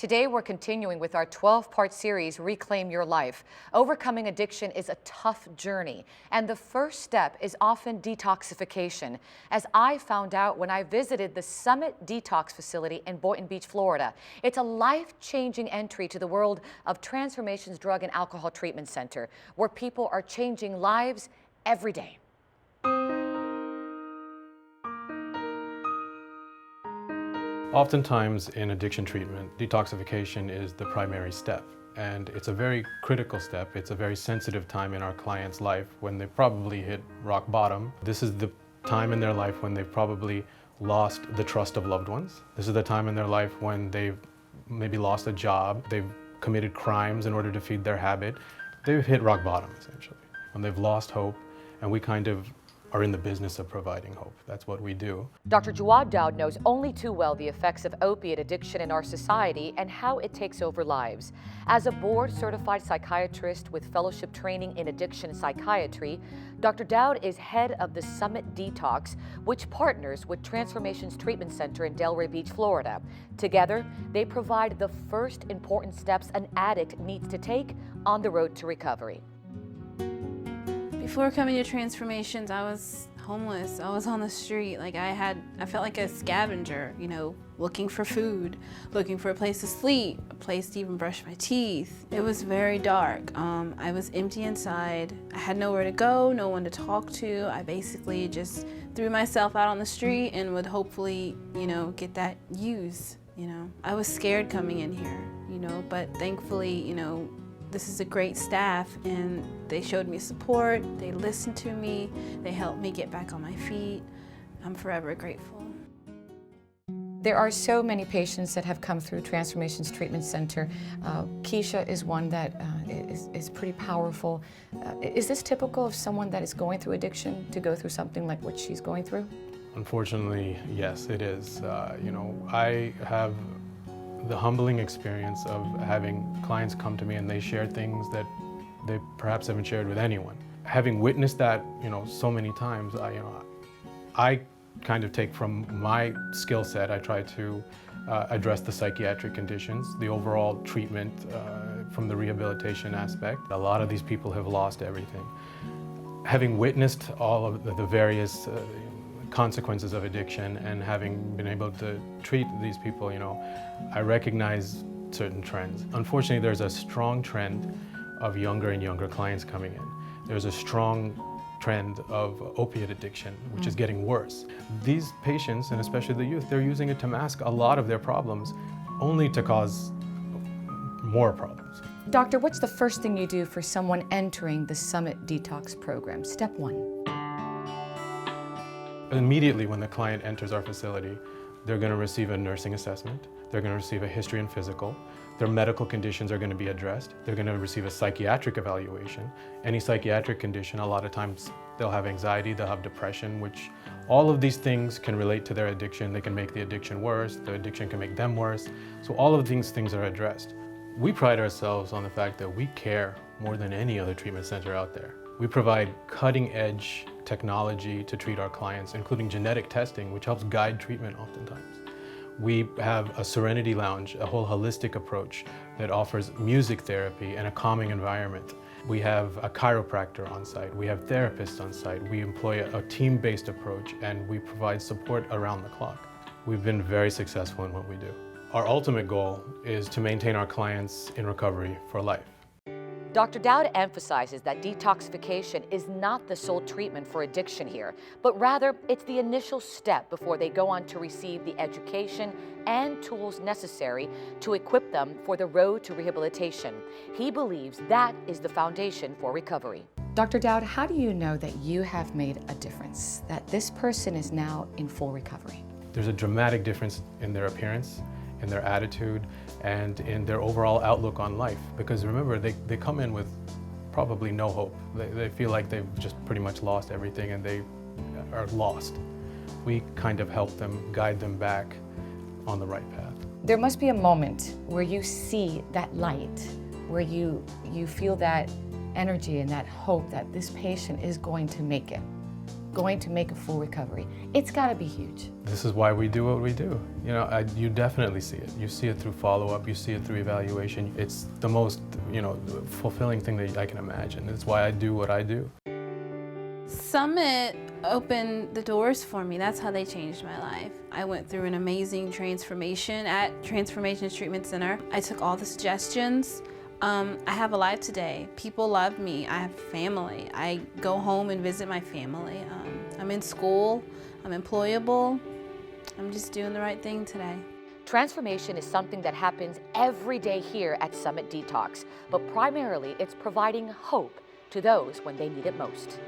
Today we're continuing with our 12-part series, Reclaim Your Life. Overcoming addiction is a tough journey, and the first step is often detoxification, as I found out when I visited the Summit Detox facility in Boynton Beach, Florida. It's a life-changing entry to the world of Transformations Drug and Alcohol Treatment Center, where people are changing lives every day. Oftentimes in addiction treatment, detoxification is the primary step, and it's a very critical step. It's a very sensitive time in our client's life when they probably hit rock bottom. This is the time in their life when they've probably lost the trust of loved ones. This is the time in their life when they've maybe lost a job, they've committed crimes in order to feed their habit. They've hit rock bottom, essentially, when they've lost hope, and we kind of are in the business of providing hope. That's what we do. Dr. Jawad Daud knows only too well the effects of opiate addiction in our society and how it takes over lives. As a board-certified psychiatrist with fellowship training in addiction psychiatry, Dr. Daud is head of the Summit Detox, which partners with Transformations Treatment Center in Delray Beach, Florida. Together, they provide the first important steps an addict needs to take on the road to recovery. Before coming to Transformations, I was homeless. I was on the street. I felt like a scavenger, looking for food, looking for a place to sleep, a place to even brush my teeth. It was very dark. I was empty inside. I had nowhere to go, no one to talk to. I basically just threw myself out on the street and would hopefully, get that use, I was scared coming in here, but thankfully, this is a great staff, and they showed me support, they listened to me, they helped me get back on my feet. I'm forever grateful. There are so many patients that have come through Transformations Treatment Center. Keisha is one that is pretty powerful. Is this typical of someone that is going through addiction to go through something like what she's going through? Unfortunately, yes, it is. I have the humbling experience of having clients come to me and they share things that they perhaps haven't shared with anyone. Having witnessed that, so many times, I kind of take from my skill set, I try to address the psychiatric conditions, the overall treatment from the rehabilitation aspect. A lot of these people have lost everything. Having witnessed all of the various consequences of addiction and having been able to treat these people, I recognize certain trends. Unfortunately, there's a strong trend of younger and younger clients coming in. There's a strong trend of opiate addiction, which is getting worse. These patients, and especially the youth, they're using it to mask a lot of their problems, only to cause more problems. Doctor, what's the first thing you do for someone entering the Summit Detox Program? Step one. Immediately when the client enters our facility, they're going to receive a nursing assessment, they're going to receive a history and physical, their medical conditions are going to be addressed, they're going to receive a psychiatric evaluation. Any psychiatric condition, a lot of times they'll have anxiety, they'll have depression, which all of these things can relate to their addiction. They can make the addiction worse, the addiction can make them worse. So all of these things are addressed. We pride ourselves on the fact that we care more than any other treatment center out there. We provide cutting-edge technology to treat our clients, including genetic testing, which helps guide treatment oftentimes. We have a Serenity Lounge, a whole holistic approach that offers music therapy and a calming environment. We have a chiropractor on site. We have therapists on site. We employ a team-based approach, and we provide support around the clock. We've been very successful in what we do. Our ultimate goal is to maintain our clients in recovery for life. Dr. Daud emphasizes that detoxification is not the sole treatment for addiction here, but rather it's the initial step before they go on to receive the education and tools necessary to equip them for the road to rehabilitation. He believes that is the foundation for recovery. Dr. Daud, how do you know that you have made a difference, that this person is now in full recovery? There's a dramatic difference in their appearance, in their attitude, and in their overall outlook on life. Because remember, they come in with probably no hope. They feel like they've just pretty much lost everything and they are lost. We kind of help them, guide them back on the right path. There must be a moment where you see that light, where you feel that energy and that hope that this patient is going to make it. going to make a full recovery? It's got to be huge. This is why we do what we do. You know, you definitely see it. You see it through follow-up, you see it through evaluation. It's the most, fulfilling thing that I can imagine. It's why I do what I do. Summit opened the doors for me. That's how they changed my life. I went through an amazing transformation at Transformations Treatment Center. I took all the suggestions. I have a life today. People love me. I have family. I go home and visit my family. I'm in school. I'm employable. I'm just doing the right thing today. Transformation is something that happens every day here at Summit Detox, but primarily it's providing hope to those when they need it most.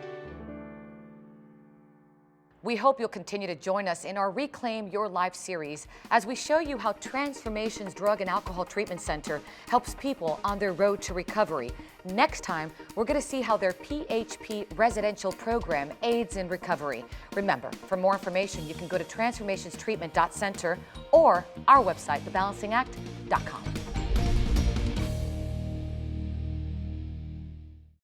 We hope you'll continue to join us in our Reclaim Your Life series as we show you how Transformations Drug and Alcohol Treatment Center helps people on their road to recovery. Next time, we're going to see how their PHP residential program aids in recovery. Remember, for more information, you can go to transformationstreatment.center or our website, thebalancingAct.com.